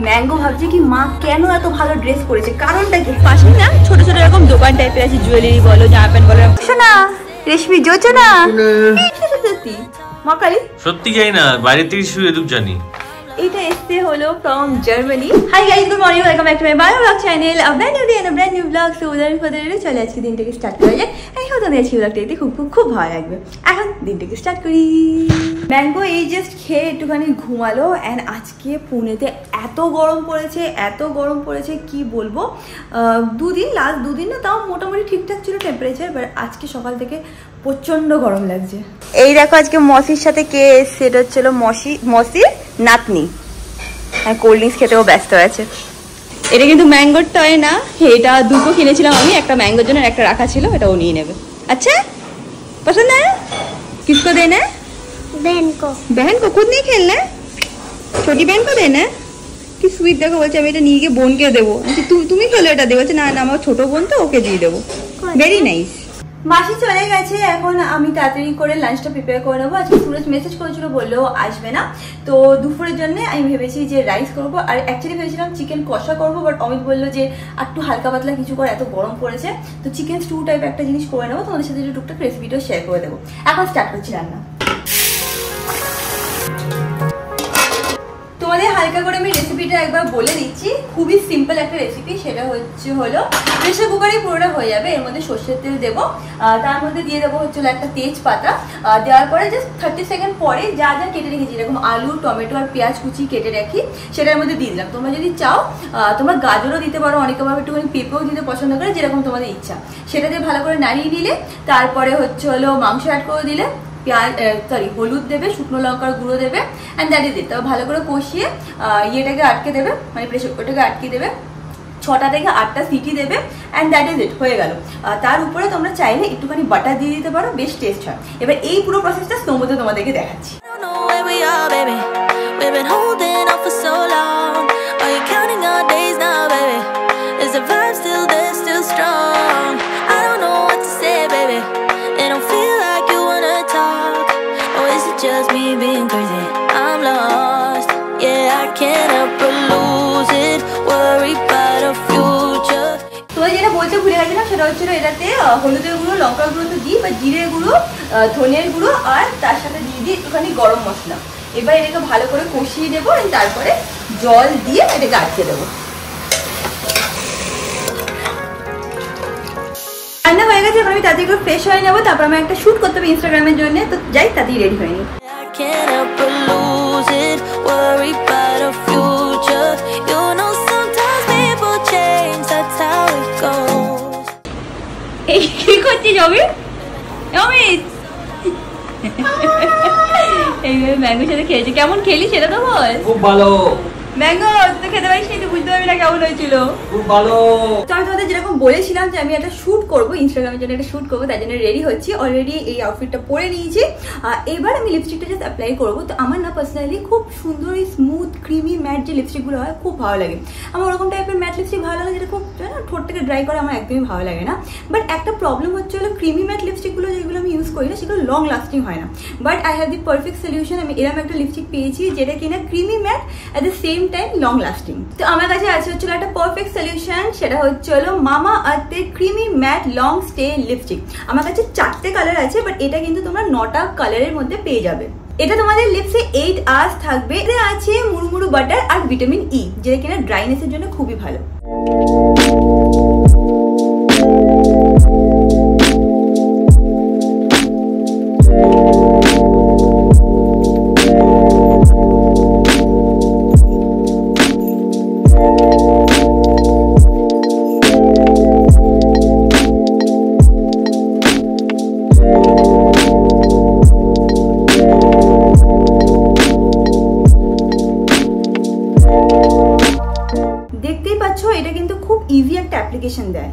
Mango ভাবছে কি মা কেন এত ভালো ড্রেস পরেছে, কারণটা কি? পাশে না ছোট ছোট এরকম দোকান টাইপের আছে, জুয়েলারি বলো, জামা প্যান্ট বলো। শোনা রেশমি জোচো না সত্যি মা কালী সত্যি জানি না, বাইরে থেকে শুয়ে এদুক জানি। এটা এসে হলো from Germany. Hi guys, good morning, welcome back to my bio vlog channel. A brand new day and a brand new vlog. So উদাহরণ ফদারে চলে আজকে দিনটাকে স্টার্ট করা যাক। এই হতো না আজকে ব্লগটা দেখতে খুব খুব খুব ভালো লাগবে। এখন দিনটাকে স্টার্ট করি। ম্যাঙ্গো এই জাস্ট খেয়ে একটুখানি ঘুমালো। অ্যান্ড আজকে পুনেতে এত গরম পড়েছে কি বলবো। লাস্ট দুদিন না তাও মোটামুটি ঠিকঠাক ছিল টেম্পারেচার, বাট আজকে সকাল থেকে প্রচন্ড গরম লাগছে। এই দেখো আজকে মসির সাথে কে এসছে, এটা হচ্ছিল মসির নাতনি। আর কোল্ড ড্রিঙ্কস খেতেও ব্যস্ত আছে। এটা কিন্তু ম্যাঙ্গোর টয় না, এটা দুটো কিনেছিলাম আমি, একটা ম্যাঙ্গোর জন্য একটা রাখা ছিল, এটা ও নিয়ে নেবে। আচ্ছা পছন্দ है किसको देना है? बहन को खुद नहीं खेलना है, छोटी बहन को देना है। কি সুইট দেখো, বলছে আমি এটা নিয়ে গিয়ে বোনকে দেবো। তুমি খেলো এটা দেবো। না না আমার ছোট বোন তো, ওকে দিয়ে দেবো। Very nice. মাসি চলে গেছে, এখন আমি তাড়াতাড়ি করে লাঞ্চটা প্রিপেয়ার করে নেবো। আজকে সুরজ মেসেজ করেছিল, বললেও আসবে না। তো দুপুরের জন্য আমি ভেবেছি যে রাইস করবো, আর অ্যাকচুয়ালি ভেবেছিলাম চিকেন কষা করবো, বাট অমিত বললো যে একটু হালকা পাতলা কিছু করে, এত গরম পড়েছে। তো চিকেন স্টু টাইপ একটা জিনিস করে নেবো, তোমাদের সাথে টুকটাক রেসিপিটাও শেয়ার করে দেবো। এখন স্টার্ট করছি রান্না। তোমাদের হালকা করে আমি রেসিপিটা একবার বলে দিচ্ছি। খুবই সিম্পল একটা রেসিপি, সেটা হলো প্রেসার কুকারে পুরোটা হয়ে যাবে। এর মধ্যে সর্ষের তেল দেবো, তার মধ্যে দিয়ে দেবো হচ্ছিল একটা তেজপাতা। দেওয়ার পরে জাস্ট 30 সেকেন্ড পরে যা যা কেটে রেখেছি, যেরকম আলু, টমেটো আর পেঁয়াজ কুচি কেটে রাখি, সেটার মধ্যে দিয়ে দিলাম। তোমরা যদি চাও তোমরা গাজরও দিতে পারো, অনেকে ভাবে একটুখানি পেঁপেও দিতে পছন্দ করে, যেরকম তোমাদের ইচ্ছা। সেটা দিয়ে ভালো করে নাড়িয়ে নিলে, তারপরে হলো মাংস অ্যাড করে দিলে, হলুদ দেবে, শুকনো লঙ্কার গুঁড়ো দেবে, অ্যান্ড দ্যাট ইজ ইট। তবে ভালো করে কষিয়ে ইয়েটাকে আটকে দেবে, মানে প্রেসার কুকারটাকে আটকে দেবে। 6টা থেকে 8টা সিটি দেবে, অ্যান্ড দ্যাট ইজ ইট, হয়ে গেল। তার উপরে তোমরা চাইলে একটুখানি বাটার দিয়ে দিতে পারো, বেশ টেস্ট হয়। এবার এই পুরো প্রসেসটা স্নোমোতে তোমাদেরকে দেখাচ্ছি। Just me being crazy, I'm lost. Yeah, I can't help but lose it. Worry about a future. তোমরা যেটা বলতে ভুলে গেছিলাম, সেটা হচ্ছিল এটাতে হলুদের গুঁড়ো, লঙ্কার গুঁড়ো তো দিই, বা জিরের গুঁড়ো, ধনের গুঁড়ো, আর তার সাথে দিয়ে দিই একটুখানি গরম মশলা। এবার এটাকে ভালো করে কষিয়ে দেবো, তারপরে জল দিয়ে এটাকে আটকে দেবো। রান্না হয়ে গেছে, এবার আমি তাড়াতাড়ি করে ফ্রেশ হয়ে নেবো। তারপর আমি একটা শ্যুট করতে হবে ইনস্টাগ্রামের জন্য, তো যাই তাড়াতাড়ি রেডি হয়ে নিই। Can't help but lose it, worry about a future. You know sometimes people change, that's how it goes. এই কি করছিস অমিত? অমিত এইভাবে ম্যাঙ্গোর সাথে খেয়েছি, কেমন খেলি সেটা তো বল। খুব ভালো ম্যাঙ্গো, তুই খেতে পারিস নি, তুই বুঝতে পারবি না কেমন হয়েছিল। খুব ভালো। তো আমি তোমাদের যেরকম বলেছিলাম যে আমি একটা শুট করবো ইনস্টাগ্রামের জন্য, একটা শুট করবো, তার জন্য রেডি হচ্ছি। অলরেডি এই আউটফিটটা পরে নিয়েছি। এবার আমি লিপস্টিকটা জাস্ট অ্যাপ্লাই করবো। তো আমার না পার্সোনালি খুব সুন্দর এই স্মুথ ক্রিমি ম্যাট যে লিপস্টিকগুলো হয় খুব ভালো লাগে। আমার ওরকম টাইপের ম্যাট লিপস্টিক ভালো লাগে, যেটা খুব ঠোঁটটাকে ড্রাই করে, আমার একদমই ভালো লাগে না। বাট একটা প্রবলেম হচ্ছে হলো ক্রিমি ম্যাট লিপস্টিকগুলো যেগুলো আমি ইউজ করি না, সেগুলো লং লাস্টিং হয় না। But I have the perfect solution. আমি এরকম একটা লিপস্টিক পেয়েছি যেটা কিনা creamy mat at the same time long lasting. তো আমার কাছে আছে হচ্ছিল একটা পারফেক্ট সলিউশন, সেটা হচ্ছিল মামা আর্থের creamy matte long stay lipstick. আমার কাছে 4টে কালার আছে, বাট এটা কিন্তু তোমরা 9টা কালারের মধ্যে পেয়ে যাবে। এটা তোমাদের লিপসে 8 আওয়ার্স থাকবে। এতে আছে মুড়মুড়ু বাটার আর ভিটামিন ই, যেটা কিনা ড্রাইনেসের জন্য খুবই ভালো। এটা কিন্তু খুব ইজি একটা অ্যাপ্লিকেশন দেয়।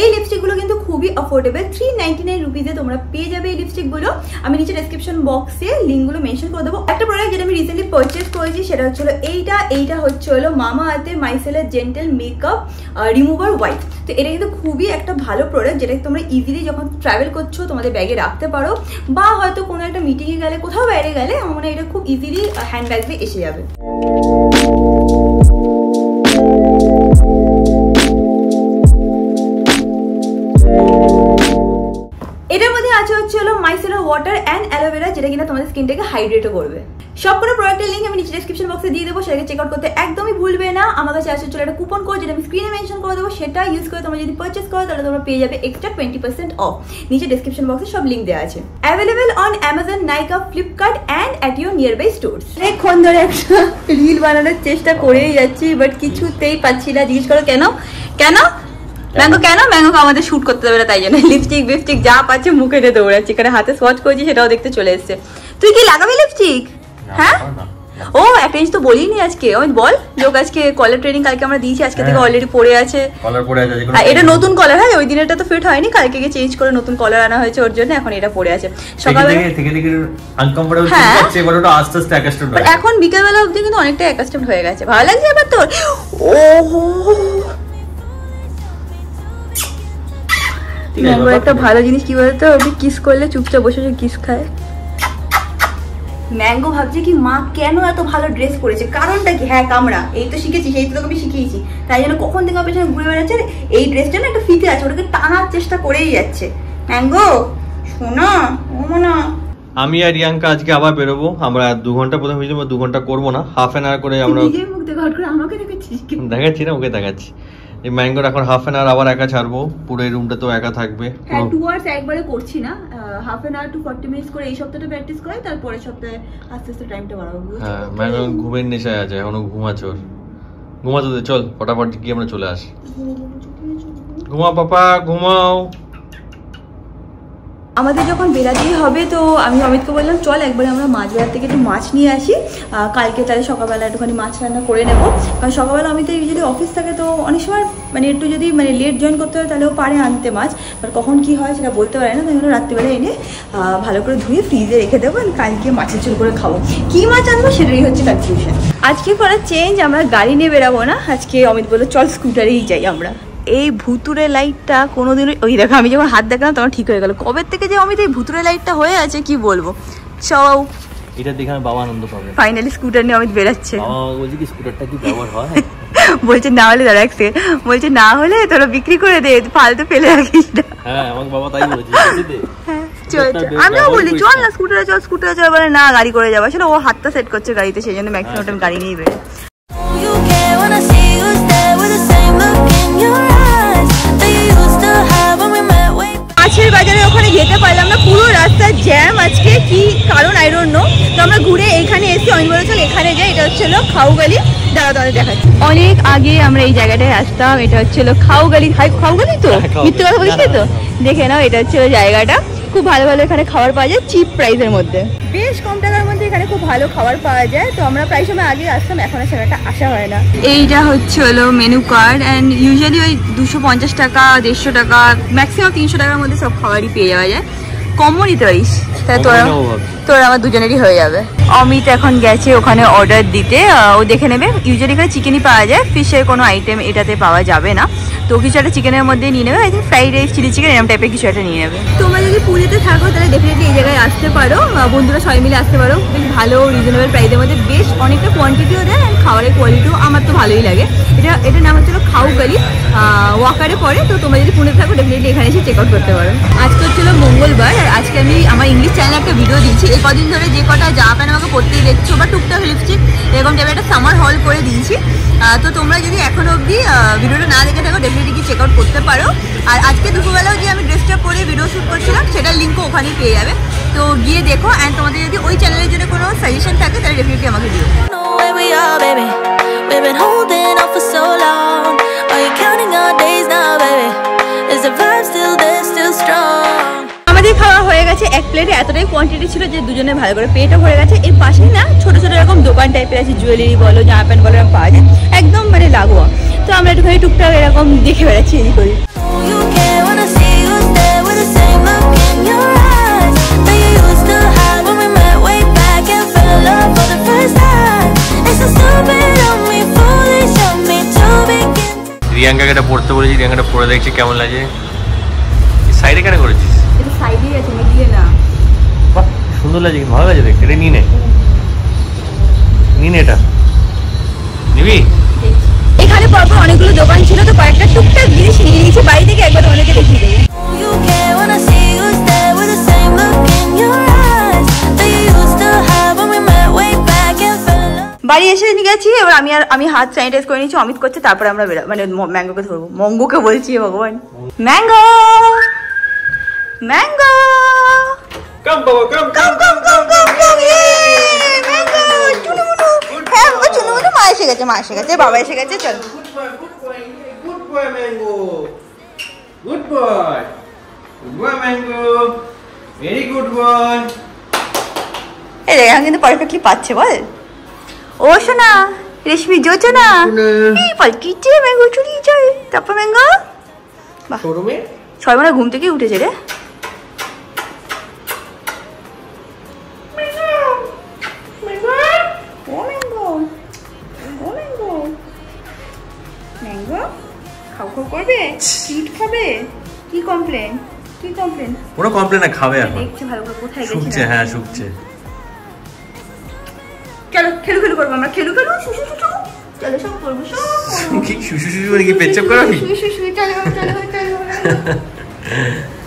এই লিপস্টিকগুলো কিন্তু খুবই অ্যাফোর্ডেবল, 399 রুপিজে তোমরা পেয়ে যাবে এই লিপস্টিকগুলো। আমি নিচে ডেসক্রিপশন বক্সে লিঙ্কগুলো মেনশন করে দেবো। একটা প্রোডাক্ট যেটা আমি রিসেন্টলি পারচেস করেছি, সেটা হচ্ছে এইটা হচ্ছে মামা আর্থের micellar gentle makeup remover wipe. তো এটা কিন্তু খুবই একটা ভালো প্রোডাক্ট, যেটা তোমরা ইজিলি যখন ট্রাভেল করছো তোমাদের ব্যাগে রাখতে পারো, বা হয়তো কোনো একটা মিটিংয়ে গেলে, কোথাও বাইরে গেলে, আমার মনে হয় এটা খুব ইজিলি হ্যান্ড ব্যাগে এসে যাবে। যেটা কিনা তোমাদের স্কিনটাকে হাইড্রেটও করবে। সবকটা প্রোডাক্টের লিঙ্ক আমি নিচে ডেসক্রিপশন বক্সে দিয়ে দেবো, সেটাকে চেক আউট করতে একদমই ভুলবে না। আমার কাছে আসলে চলে একটা কুপন কোড যেটা আমি স্ক্রিনে মেনশন করে দেবো, সেটা ইউজ করে তোমরা যদি পারচেস করো তাহলে তোমরা পেয়ে যাবে এক্সট্রা 20% অফ। নিচে ডেসক্রিপশন বক্সে সব লিঙ্ক দেওয়া আছে। Available on Amazon, Nykaa, Flipkart and at your nearby stores. অনেকক্ষণ ধরে একটা রিল বানানোর চেষ্টা করেই যাচ্ছি, বাট কিছুতেই পাচ্ছি না। জিজ্ঞেস করো কেন কেন ম্যাঙ্গো কেন? ম্যাঙ্গোকে আমাদের শুট করতে দেবে না, তাই জন্য লিপস্টিক বিপস্টিক যা পাচ্ছে মুখে নিয়ে দৌড়াচ্ছি। এখানে হাতে সোয়াচ করেছি, সেটাও দেখতে চলে এসছে। তুই কি লাগাবি লিপস্টিক? হ্যাঁ, ও একটা জিনিস তো বলিনি আজকে। আমি বল, লোক আজকে কলার ট্রেনিং কালকে আমরা দিয়েছি, আজকে থেকে অলরেডি পড়ে আছে। এটা নতুন কলার, হ্যাঁ ওই দিনেরটা তো ফিট হয়নি, কালকে গিয়ে চেঞ্জ করে নতুন কলার আনা হয়েছে ওর জন্য, এখন এটা পড়ে আছে। সকালবেলা এখন বিকেলবেলা অবধি কিন্তু অনেকটা অ্যাকাস্টমড হয়ে গেছে। ভালো লাগছে এবার তোর? ওহো, ম্যাঙ্গো একটা ভালো জিনিস কি বলতো, ওকে কিস করলে চুপচাপ বসে বসে কিস খায়। ম্যাঙ্গো ভাবছে কি মা কেন এত ভালো ড্রেস পরেছে, কারণটা কি? হ্যাঁ কামড়া, এই তো শিখেছি, সেই তো তোকে আমি শিখিয়েছি, তাই জন্য কখন থেকে আমার পেছনে ঘুরে বেড়াচ্ছে। এই ড্রেসটা না একটা ফিতে আছে, ওটাকে টানার চেষ্টা করেই যাচ্ছে। ম্যাঙ্গো শোনা, ও মনা, আমি আর রিয়াঙ্কা আজকে আবার বেরোবো। আমরা 2 ঘন্টা প্রথমে হয়েছিল, 2 ঘন্টা করবো না, হাফ অ্যান আওয়ার করে আমরা দেখাচ্ছি না, ওকে দেখাচ্ছি। এই ম্যাঙ্গোর এখন হাফ অ্যান আওয়ার আবার একা ছাড়বো, পুরো এই রুমটা তো একা থাকবে। হ্যাঁ 2 আওয়ার্স একবারে করছি না, half an hour to 40 minutes করে এই সপ্তাহটা প্র্যাকটিস করে, তারপরে সপ্তাহে আস্তে আস্তে টাইমটা বাড়াবো। হ্যাঁ ম্যাঙ্গো ঘুমের নেশায় আছে, এখনো ঘুমাচ্ছে। ওর ঘুমাতে দে, চল ফটাফট গিয়ে আমরা চলে আসি। ঘুমাও পাপা, ঘুমাও। আমাদের যখন বেরাতেই হবে তো আমি অমিতকে বললাম চল একবারে আমরা মাছ বাজার থেকে একটু মাছ নিয়ে আসি, কালকে তাহলে সকালবেলা একটুখানি মাছ রান্না করে নেবো। কারণ সকালবেলা অমিত যদি অফিস থাকে তো অনেক সময় মানে একটু যদি মানে লেট জয়েন করতে হয় তাহলেও পারে আনতে মাছ, বাট কখন কী হয় সেটা বলতে পারে না, তাই জন্য রাত্রিবেলা এনে ভালো করে ধুয়ে ফ্রিজে রেখে দেবো, কালকে মাছের ঝোল করে খাবো। কী মাছ আনবো সেটাই হচ্ছে কনফিউশন। আজকে পরে চেঞ্জ, আমরা গাড়ি নিয়ে বেরাবো না, আজকে অমিত বললো চল স্কুটারেই যাই আমরা। এই ভুতুরে লাইটটা কোনোদিন, ওই দেখো আমি যখন হাত দেখলাম তখন ঠিক হয়ে গেল। কবে থেকে যে অমিত এই ভুতুরে লাইটটা হয়ে আছে কি বলবো। সব এটা দেখে আমি বাবা আনন্দ পাবে। ফাইনালি স্কুটার নিয়ে অমিত বেরাচ্ছে। বলছি কি স্কুটারটা কি ব্যবহার হয়? বলছে না হলে দাঁড়া এক সেকেন্ড, বলছে না হলে তোরা বিক্রি করে দে, ফালতু ফেলে রাখিস না। হ্যাঁ আমার বাবা তাই বলেছে। হ্যাঁ চল চল, আমিও বলি চল না স্কুটারে চল, স্কুটারে চল, বলে না গাড়ি করে যাবো। আসলে ও হাতটা সেট করছে গাড়িতে, সেই জন্য ম্যাক্সিমাম টাইম গাড়ি নিয়েই বেরোয়। মাছের বাজারে ওখানে যেতে পারলাম না, পুরো রাস্তা জ্যাম আজকে, কি কারণ আই ডোন্ট নো। তো আমরা ঘুরে এখানে এসে অনেক বলে চল এখানে যাই, এটা হচ্ছিল খাউগালি। দাঁড়া তোমাদের দেখাচ্ছি, অনেক আগে আমরা এই জায়গাটায় আসতাম, এটা হচ্ছিল খাউগালি। খাউগালি তো মিথ্যে কথা বলছি তো, দেখে নাও এটা হচ্ছিল জায়গাটা। খুব ভালো ভালো এখানে খাবার পাওয়া যায় চিপ প্রাইসের মধ্যে, বেশ কম টাকার মধ্যে এখানে খুব ভালো খাবার পাওয়া যায়। তো আমরা প্রায় সময় আগে আসতাম, এখন আর সেটা আসা হয় না। এইটা হচ্ছে হলো মেনু কার্ড, অ্যান্ড ইউজুয়ালি ওই 250 টাকা 150 টাকা ম্যাক্সিমাম 300 টাকার মধ্যে সব খাবারই পেয়ে যাওয়া যায়। কমও নিতে পারিস, তাই তোর আমার দুজনেরই হয়ে যাবে। অমিত এখন গেছে ওখানে অর্ডার দিতে, ও দেখে নেবে। ইউজুয়ালি এখানে চিকেনই পাওয়া যায়, ফিশের কোনো আইটেম এটাতে পাওয়া যাবে না। তো কিছু একটা চিকেনের মধ্যে নিয়ে নেবে, I think fried rice, chilli chicken এরকম টাইপের কিছু একটা নিয়ে নেবে। তোমরা যদি পুরীতে থাকো তাহলে ডেফিনেটলি এই জায়গায় আসতে পারো, বন্ধুরা সবাই মিলে আসতে পারো। বেশ ভালো রিজনেবল প্রাইসের মধ্যে, বেশ অনেকটা কোয়ান্টিটিও দেয়, অ্যান্ড খাবারের কোয়ালিটিও আমার তো ভালোই লাগে। এটার নাম হচ্ছিল খাউগালি, ওয়াকারে পড়ে। তো তোমরা যদি পুরীতে থাকো ডেফিনেটলি এখানে এসে চেক আউট করতে পারো। আজকে হচ্ছিল মঙ্গলবার, আর আজকে আমি আমার ইংলিশ চ্যানেলে একটা ভিডিও দিচ্ছি। এই কদিন ধরে যে কটা জামা প্যান্ট আমাকে পরতেই দেখছো বা টুকটাক লিপস্টিক এরকম টাইপের একটা সামার হল করে দিয়েছি। তো তোমরা যদি এখনো অবধি ভিডিওটা না দেখে থাকো ডেফিনেটলি কি চেক আউট করতে পারো। আর আজকে দুপুরবেলাও যে আমি ড্রেসটা পরে ভিডিও শ্যুট করছিলাম সেটার লিঙ্কও ওখানেই পেয়ে যাবে, তো গিয়ে দেখো। অ্যান্ড তোমাদের যদি ওই চ্যানেলের জন্য কোনো সাজেশন থাকে তাহলে ডেফিনেটলি আমাকে দিও। আমাদের খাওয়া হয়ে গেছে, এক প্লেটে এতটাই কোয়ান্টিটি ছিল যে দুজনে ভালো করে পেটও ভরে গেছে। এর পাশেই না ছোট ছোট এরকম দোকান টাইপের আছে, জুয়েলারি বলো জামা প্যান্ট বলো এরকম পাওয়া যায়, একদম মানে লাগোয়া। তো আমরা একটুখানি টুকটাক এরকম দেখে বেড়াচ্ছি এদিক করি। রিয়াঙ্কাকে এটা পড়তে বলেছি, রিয়াঙ্কাটা পড়ে দেখছি কেমন লাগে। সাইডে কেন করেছিস? এটা সাইডেই আছে, মিডিয়ে না। বাহ সুন্দর লাগছে, ভালো লাগছে দেখতে। এটা নিয়ে নে, এটা নিবি? এখানে পরপর অনেকগুলো দোকান ছিল, তো কয়েকটা টুকটাক জিনিস নিয়ে নিয়েছি বাড়ি থেকে, একবার তোমাদেরকে দেখিয়ে দেবো। বাড়ি এসে নিয়ে গেছি, এবার আমি হাত স্যানিটাইজ করে নিয়েছি, অমিত করছে, তারপরে আমরা মানে ম্যাঙ্গোকে ধরবো। মঙ্গোকে বলছি ভগবান। ম্যাঙ্গো ম্যাঙ্গো কাম বাবা কাম কাম কাম কাম কাম ম্যাঙ্গো চুনুমুনু। হ্যাঁ ও চুনুমুনু মা এসে গেছে, মা এসে গেছে, বাবা এসে গেছে, চল। Good boy mango, good boy, good boy mango, very good boy. এই দেখ এখন কিন্তু পারফেক্টলি পাচ্ছে, বল। ও শোনা রেশমি যোচনা এই পালকিছে ম্যাঙ্গো চুরি যায়। তারপর ম্যাঙ্গো বাহ, সবাই মানে ঘুম থেকে উঠেছে রে। ও ম্যাঙ্গো, ও ম্যাঙ্গো, ম্যাঙ্গো খাও খাও করবে, চিট খাবে। কি কমপ্লেন, কি কমপ্লেন? কোনো কমপ্লেন না, খাবে এখন। দেখছি ভালো করে কোথায় গেছে। শুকছে, হ্যাঁ শুকছে। চলো খেলু খেলু করবো আমরা, খেলু খেলু শুশু শুশু। চলো সব করবো, সব করবো। কি শুশু শুশু মানে কি পেচ্ছাপ করাবি? শুশু শুশু চলো চলো চলো।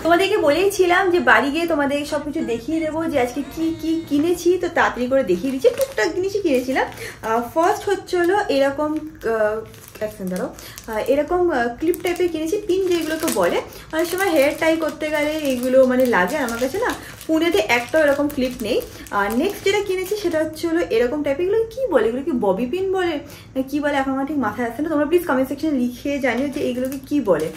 তোমাদেরকে বলেইছিলাম যে বাড়ি গিয়ে তোমাদের সবকিছু দেখিয়ে দেবো যে আজকে কি কি কিনেছি, তো তাড়াতাড়ি করে দেখিয়ে দিচ্ছি। টুকটাক জিনিসই কিনেছিলাম। ফার্স্ট হচ্ছে হলো এরকম ধরো এরকম ক্লিপ টাইপের কিনেছি, পিন যেগুলোকে বলে। অনেক সময় হেয়ার টাই করতে গেলে এইগুলো মানে লাগে, আমার কাছে না পুনেতে একটাও এরকম ক্লিপ নেই। আর নেক্সট যেটা কিনেছি সেটা হচ্ছে হলো এরকম টাইপের, এগুলো কি বলে, এগুলো কি ববি পিন বলে না কি বলে এখন আমার ঠিক মাথায় আসছে না, তোমরা প্লিজ কমেন্ট সেকশনে লিখে জানিও যে এইগুলোকে কি বলে।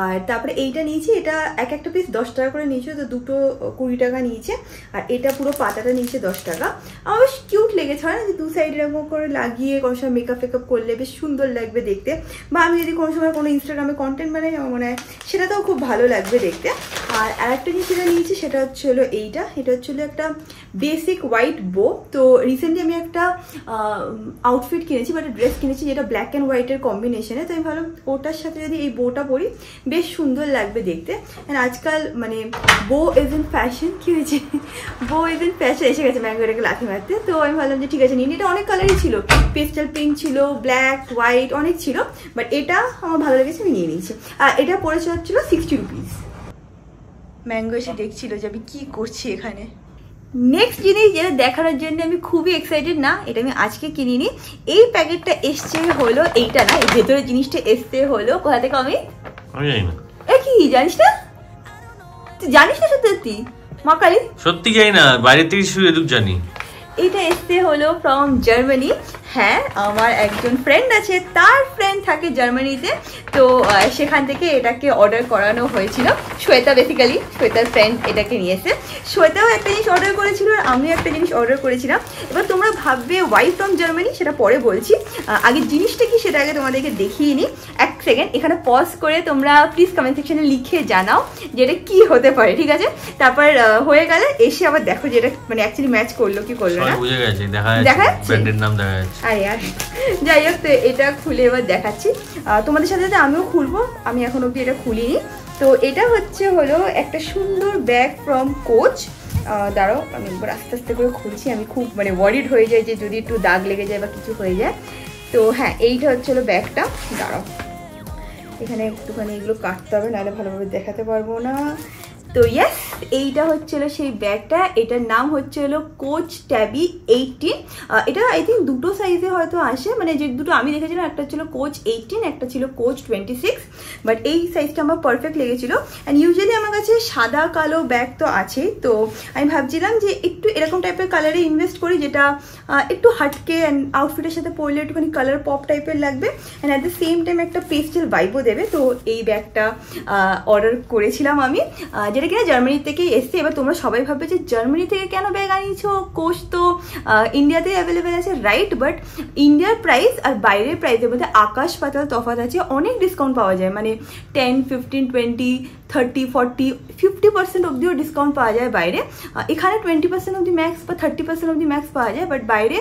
আর তারপরে এইটা নিয়েছি, এটা একটা পিস 10 টাকা করে নিয়েছে, তো দুটো 20 টাকা নিয়েছে। আর এটা পুরো পাতাটা নিয়েছে 10 টাকা। আমার বেশ কিউট লেগেছে, হয় না যে দু সাইড এরকম করে লাগিয়ে কোনো সময় মেকআপ ফেকআপ করলে বেশ সুন্দর লাগবে দেখতে। বা আমি যদি কোনো সময় কোনো ইনস্টাগ্রামে কন্টেন্ট বানাই, আমার মনে হয় সেটাতেও খুব ভালো লাগবে দেখতে। আর আরেকটা জিনিস যেটা নিয়েছি সেটা হচ্ছে হলো এইটা, এটা হচ্ছে হলো একটা বেসিক হোয়াইট বো। তো রিসেন্টলি আমি একটা আউটফিট কিনেছি বা একটা ড্রেস কিনেছি যেটা ব্ল্যাক অ্যান্ড হোয়াইটের কম্বিনেশনে, তো আমি ভাবলাম ওটার সাথে যদি এই বোটা পরি বেশ সুন্দর লাগবে দেখতে। অ্যান্ড আজকাল মানে বো ইজ ইন ফ্যাশন, কি হয়েছে, বো ইজ ইন ফ্যাশন এসে গেছে ম্যাঙ্গো এটাকে লাথি মারতে। তো আমি ভাবলাম যে ঠিক আছে নিন, এটা অনেক কালারই ছিল, পেস্টাল পিঙ্ক ছিল, ব্ল্যাক হোয়াইট অনেক ছিল, বাট এটা আমার ভালো লেগেছে, আমি নিয়ে নিয়েছি। আর এটা পড়েছে হচ্ছিল 60 রুপিস। ম্যাঙ্গো এসে দেখছিল যে আমি কি করছি এখানে। নেক্সট জিনিস যেটা দেখানোর জন্য আমি খুবই এক্সাইটেড, না এটা আমি আজকে কিনিনি, এই প্যাকেটটা এসছে হলো এইটা, না এই ভেতরের জিনিসটা এসছে হলো কোথা থেকে আমি জানি না। এ কি জানিস না, তুই জানিস না সত্যি? মা কালী সত্যি জানি না, বাইরে থেকে শুধু এটুক জানি। এটা এসছে হলো ফ্রম জার্মানি। হ্যাঁ আমার একজন ফ্রেন্ড আছে, তার ফ্রেন্ড থাকে জার্মানিতে, তো সেখান থেকে এটাকে অর্ডার করানো হয়েছিল। শ্বেতা বেসিক্যালি, শ্বেতার ফ্রেন্ড এটাকে নিয়েছে। শ্বেতাও একটা জিনিস অর্ডার করেছিল আর আমিও একটা জিনিস অর্ডার করেছিলাম। এবার তোমরা ভাববে ওয়াই ফ্রম জার্মানি, সেটা পরে বলছি, আগে জিনিসটা কি সেটা আগে তোমাদেরকে দেখিয়ে নিই। এক সেকেন্ড এখানে পজ করে তোমরা প্লিজ কমেন্ট সেকশনে লিখে জানাও যে এটা কী হতে পারে, ঠিক আছে? তারপর হয়ে গেলে এসে আবার দেখো যে এটা মানে অ্যাকচুয়ালি ম্যাচ করলো কি করলো না। বুঝে গেছে, দেখা যাচ্ছে ব্র্যান্ডের নাম দেখা যাচ্ছে। আরে আর যাই হোক, তো এটা খুলে এবার দেখাচ্ছি তোমাদের সাথে, আমিও খুলবো, আমি এখন অবধি এটা খুলিনি। তো এটা হচ্ছে হলো একটা সুন্দর ব্যাগ ফ্রম কোচ। দাঁড়াও আমি একবার আস্তে আস্তে করে খুলছি, আমি খুব মানে ওয়ারিড হয়ে যাই যে যদি একটু দাগ লেগে যায় বা কিছু হয়ে যায়। তো হ্যাঁ এইটা হচ্ছে হলো ব্যাগটা, দাঁড়াও এখানে একটুখানি এগুলো কাটতে হবে, নাহলে ভালোভাবে দেখাতে পারবো না। তো ইয়েস এইটা হচ্ছিল সেই ব্যাগটা, এটার নাম হচ্ছে হলো কোচ ট্যাবি 18। এটা আই থিঙ্ক দুটো সাইজে হয়তো আসে, মানে যে দুটো আমি দেখেছিলাম একটা ছিল কোচ 18, একটা ছিল কোচ 26, বাট এই সাইজটা আমার পারফেক্ট লেগেছিলো। অ্যান্ড ইউজুয়ালি আমার কাছে সাদা কালো ব্যাগ তো আছেই, তো আমি ভাবছিলাম যে একটু এরকম টাইপের কালারে ইনভেস্ট করি যেটা একটু হাটকে অ্যান্ড আউটফিটের সাথে পরলে একটুখানি কালার পপ টাইপের লাগবে and at the same time একটা পেস্টেল ভাইবও দেবে। তো এই ব্যাগটা অর্ডার করেছিলাম আমি, যেটা কিনা জার্মানি থেকেই এসছে। এবার তোমরা সবাই ভাববে যে জার্মানি থেকে কেন ব্যাগ আনিয়েছো, কোচ তো ইন্ডিয়াতেই অ্যাভেলেবেল আছে, রাইট? বাট ইন্ডিয়ার প্রাইস আর বাইরের প্রাইসের মধ্যে আকাশ পাতাল তফাৎ আছে, অনেক ডিসকাউন্ট পাওয়া যায়, মানে 10, 15, 20, 30, 40, 50% অবধিও ডিসকাউন্ট পাওয়া যায় বাইরে। এখানে 20% অবধি ম্যাক্স বা 30% অবধি ম্যাক্স পাওয়া যায়, বাট বাইরে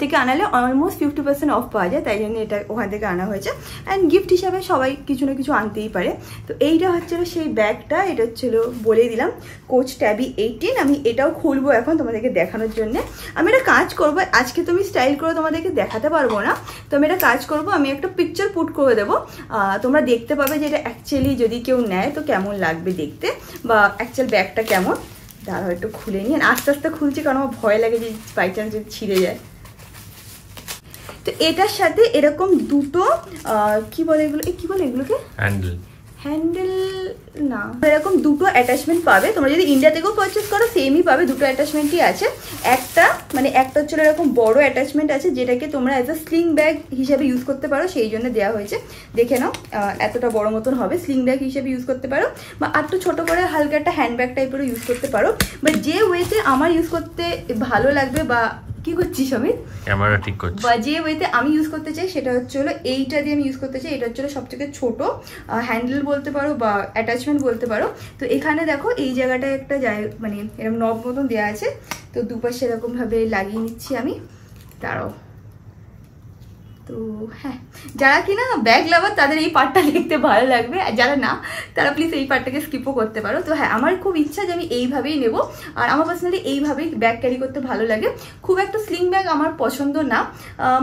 থেকে আনালে অলমোস্ট 50% অফ পাওয়া যায়, তাই জন্য এটা ওখান থেকে আনা হয়েছে। অ্যান্ড গিফট হিসাবে সবাই কিছু না কিছু আনতেই পারে। তো এইটা হচ্ছিলো সেই ব্যাগটা, এটা হচ্ছিলো বলে দিলাম কোচ ট্যাবি 18। আমি এটাও খুলবো এখন তোমাদেরকে দেখানোর জন্য। আমি একটা কাজ করবো, আজকে তো আমি স্টাইল করে তোমাদেরকে দেখাতে পারবো না, তো আমি একটা কাজ করবো, আমি একটা পিকচার পুট করে দেবো, তোমরা দেখতে পাবে যে এটা অ্যাকচুয়ালি যদি কেউ নেয় তো কেমন লাগবে দেখতে, বা অ্যাকচুয়াল ব্যাগটা কেমন। দাঁড়াও একটু খুলে নিয়ে আস্তে আস্তে খুলছি, কারণ আমার ভয় লাগে যে বাই চান্স যদি ছিঁড়ে যায়। তো এটার সাথে এরকম দুটো কি বলে এগুলোকে হ্যান্ডেল না, এরকম দুটো অ্যাটাচমেন্ট পাবে। তোমরা যদি ইন্ডিয়া থেকেও পারচেস করো সেমই পাবে, দুটো অ্যাটাচমেন্টই আছে। একটা হচ্ছে এরকম বড় অ্যাটাচমেন্ট আছে যেটাকে তোমরা অ্যাজ আ স্লিং ব্যাগ হিসেবে ইউজ করতে পারো, সেই জন্য দেওয়া হয়েছে। দেখে নাও এতটা বড় মতন হবে, স্লিং ব্যাগ হিসেবে ইউজ করতে পারো, বা একটু ছোটো করে হালকা একটা হ্যান্ডব্যাগ টাইপেরও ইউজ করতে পারো। বাট যে ওয়েতে আমার ইউজ করতে ভালো লাগবে, বা কি করছিস অমিত? ক্যামেরা ঠিক করছি। বা যে ওয়েতে আমি ইউজ করতে চাই সেটা হচ্ছে হলো এইটা দিয়ে আমি ইউজ করতে চাই। এটা হচ্ছে সবথেকে ছোট হ্যান্ডেল বলতে পারো বা অ্যাটাচমেন্ট বলতে পারো। তো এখানে দেখো এই জায়গাটায় একটা এরকম নব মতন দেওয়া আছে, তো দুপাশে এরকমভাবে লাগিয়ে নিচ্ছি আমি। দাঁড়াও, তো হ্যাঁ, যারা কিনা ব্যাগ লাভার তাদের এই পার্টটা দেখতে ভালো লাগবে, আর যারা না তারা প্লিজ এই পার্টটাকে স্কিপও করতে পারো। তো হ্যাঁ, আমার খুব ইচ্ছা যে আমি এইভাবেই নেব, আর আমার পার্সোনালি এইভাবেই ব্যাগ ক্যারি করতে ভালো লাগে। খুব একটা স্লিং ব্যাগ আমার পছন্দ না,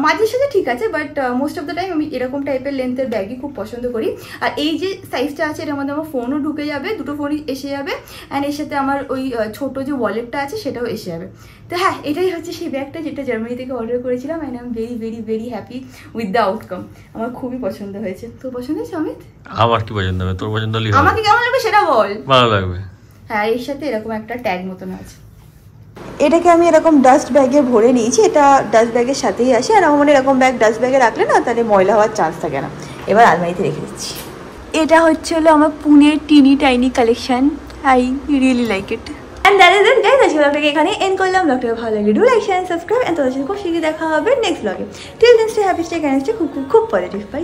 মাঝে সাথে ঠিক আছে, but most of the time আমি এরকম টাইপের লেন্থের ব্যাগই খুব পছন্দ করি। আর এই যে সাইজটা আছে এটার মধ্যে আমার ফোনও ঢুকে যাবে, দুটো ফোনই এসে যাবে, অ্যান্ড এর সাথে আমার ওই ছোটো যে ওয়ালেটটা আছে সেটাও এসে যাবে। তো হ্যাঁ, এটাই হচ্ছে সেই ব্যাগটা যেটা জার্মানি থেকে অর্ডার করেছিলাম, and I am very very very happy with the outcome. আমার খুবই পছন্দ হয়েছে। তোর পছন্দ হয়েছে অমিত? আমার কি পছন্দ হবে? তোর পছন্দ হলে আমাকে কেমন লাগবে সেটা বল। ভালো লাগবে। হ্যাঁ, এর সাথে এরকম একটা ট্যাগ মতন আছে। এটাকে আমি এরকম ডাস্ট ব্যাগে ভরে নিয়েছি, এটা ডাস্ট ব্যাগের সাথেই আসে। আর আমার এরকম ব্যাগ ডাস্ট ব্যাগে রাখলে না তাহলে ময়লা হওয়ার চান্স থাকে না। এবার আলমারিতে রেখে দিচ্ছি। এটা হচ্ছে হলো আমার পুনের teeny tiny collection. I really like it. And that is it guys, আজকে ব্লগটাকে এখানে এন্ড করলাম। ব্লগটাকে ভালো লাগলে do like share subscribe, and তোমাদের সাথে খুব শীঘ্রই দেখা হবে নেক্সট ব্লগে। Till then stay happy, stay kind, stay খুব খুব পজিটিভ। বাই।